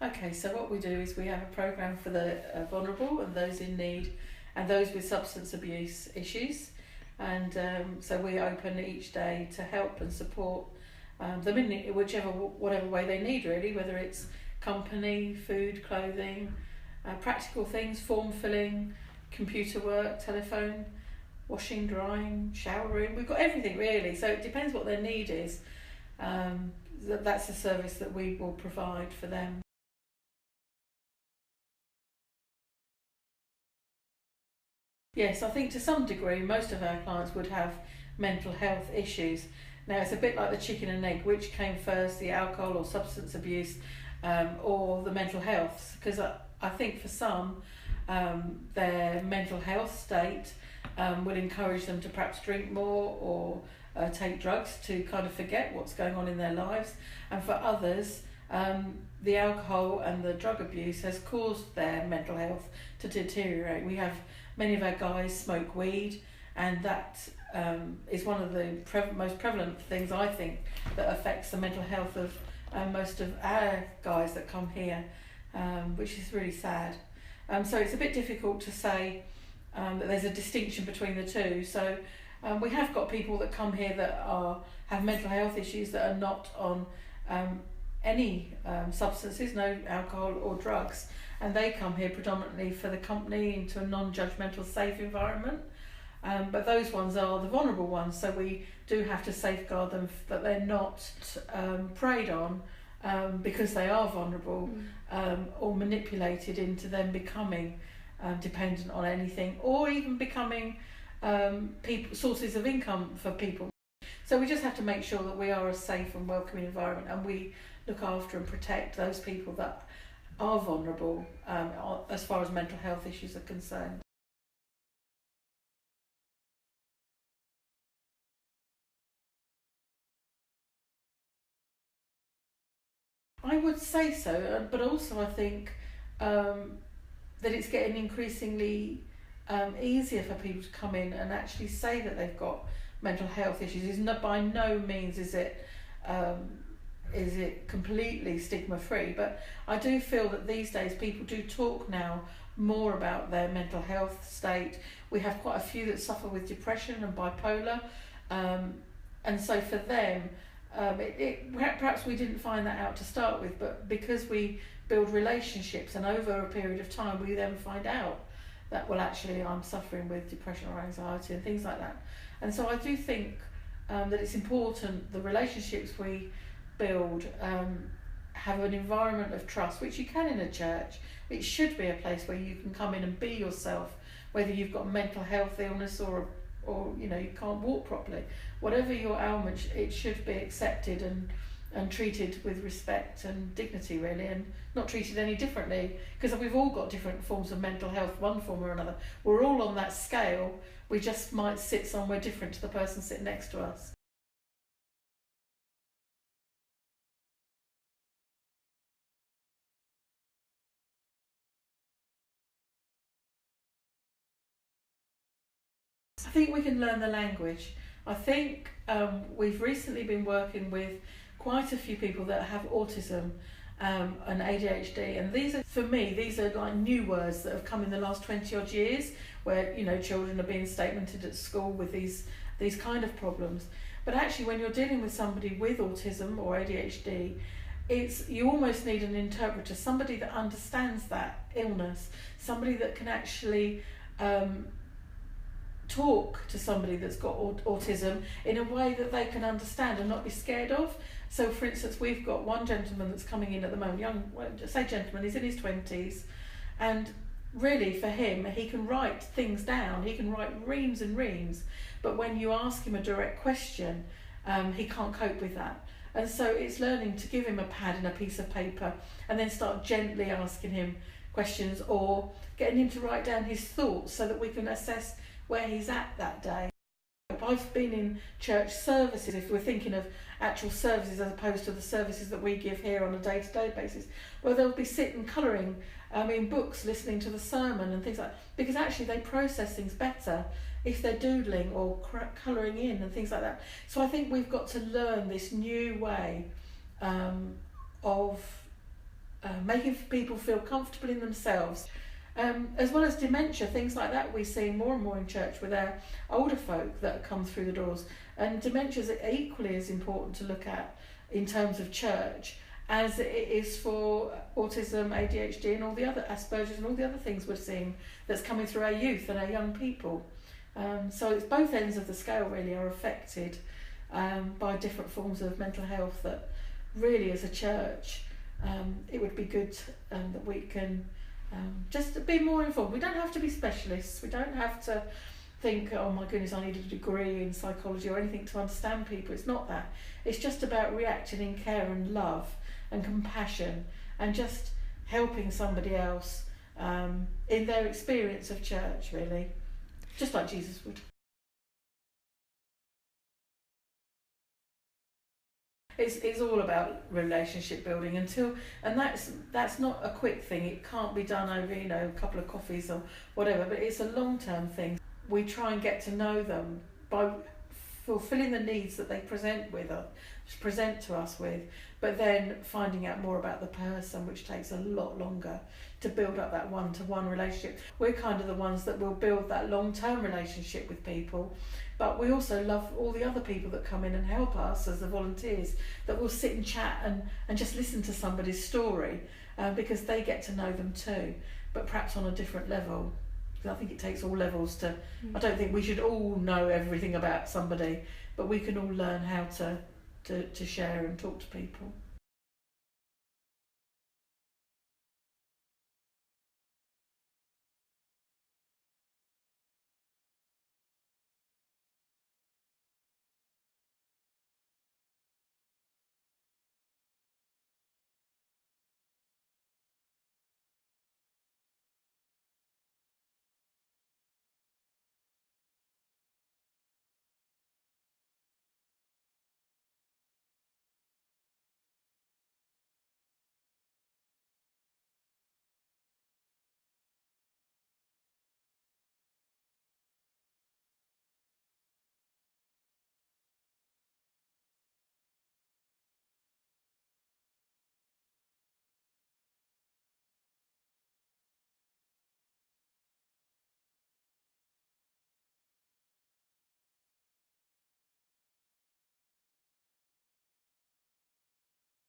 Okay, so what we do is we have a programme for the vulnerable and those in need and those with substance abuse issues. And so we open each day to help and support them in whatever way they need, really, whether it's company, food, clothing, practical things, form filling, computer work, telephone, washing, drying, shower room. We've got everything, really, so it depends what their need is. That's the service that we will provide for them. Yes, I think to some degree most of our clients would have mental health issues. Now it's a bit like the chicken and egg, which came first, the alcohol or substance abuse or the mental health? Because I think for some their mental health state will encourage them to perhaps drink more or take drugs to kind of forget what's going on in their lives, and for others the alcohol and the drug abuse has caused their mental health to deteriorate. We have many of our guys smoke weed, and that is one of the most prevalent things, I think, that affects the mental health of most of our guys that come here, which is really sad. So it's a bit difficult to say that there's a distinction between the two. So we have got people that come here that have mental health issues that are not on any substances, no alcohol or drugs, and they come here predominantly for the company, into a non-judgmental, safe environment. But those ones are the vulnerable ones, so we do have to safeguard them that they're not preyed on because they are vulnerable, or manipulated into them becoming dependent on anything, or even becoming sources of income for people. So we just have to make sure that we are a safe and welcoming environment, and we look after and protect those people that are vulnerable as far as mental health issues are concerned. I would say so, but also I think that it's getting increasingly easier for people to come in and actually say that they've got mental health issues. By no means is it completely stigma free, but I do feel that these days people do talk now more about their mental health state. We have quite a few that suffer with depression and bipolar, and so for them perhaps we didn't find that out to start with, but because we build relationships and over a period of time we then find out that, well, actually I'm suffering with depression or anxiety and things like that. And so I do think that it's important the relationships we build have an environment of trust, which you can in a church. It should be a place where you can come in and be yourself, whether you've got mental health illness or you can't walk properly. Whatever your ailment, it should be accepted and treated with respect and dignity, really, and not treated any differently, because we've all got different forms of mental health, one form or another. We're all on that scale, we just might sit somewhere different to the person sitting next to us. I think we can learn the language. I think we've recently been working with quite a few people that have autism and ADHD, and for me these are like new words that have come in the last 20 odd years, where children are being statemented at school with these kind of problems. But actually, when you're dealing with somebody with autism or ADHD, you almost need an interpreter, somebody that understands that illness, somebody that can actually talk to somebody that's got autism in a way that they can understand and not be scared of. So for instance, we've got one gentleman that's coming in at the moment, gentleman, he's in his 20s, and really for him, he can write things down, he can write reams and reams, but when you ask him a direct question, he can't cope with that. And so it's learning to give him a pad and a piece of paper and then start gently asking him questions, or getting him to write down his thoughts so that we can assess where he's at that day. I've been in church services, if we're thinking of actual services as opposed to the services that we give here on a day-to-day basis, where they'll be sitting colouring in books, listening to the sermon and things like that, because actually they process things better if they're doodling or colouring in and things like that. So I think we've got to learn this new way of making people feel comfortable in themselves. As well as dementia, things like that we see more and more in church with our older folk that come through the doors. And dementia is equally as important to look at in terms of church as it is for autism, ADHD and all the other Asperger's and all the other things we're seeing that's coming through our youth and our young people. So it's both ends of the scale really are affected by different forms of mental health that really as a church it would be good that we can just be more informed. We don't have to be specialists. We don't have to think, oh my goodness, I need a degree in psychology or anything to understand people. It's not that. It's just about reacting in care and love and compassion and just helping somebody else in their experience of church, really, just like Jesus would. It's all about relationship building and that's not a quick thing. It can't be done over a couple of coffees or whatever, but it's a long-term thing. We try and get to know them by fulfilling the needs that they present to us with, but then finding out more about the person, which takes a lot longer to build up that one-to-one relationship. We're kind of the ones that will build that long-term relationship with people, but we also love all the other people that come in and help us as the volunteers, that will sit and chat and just listen to somebody's story because they get to know them too, but perhaps on a different level. I think it takes all levels to. I don't think we should all know everything about somebody, but we can all learn how to share and talk to people.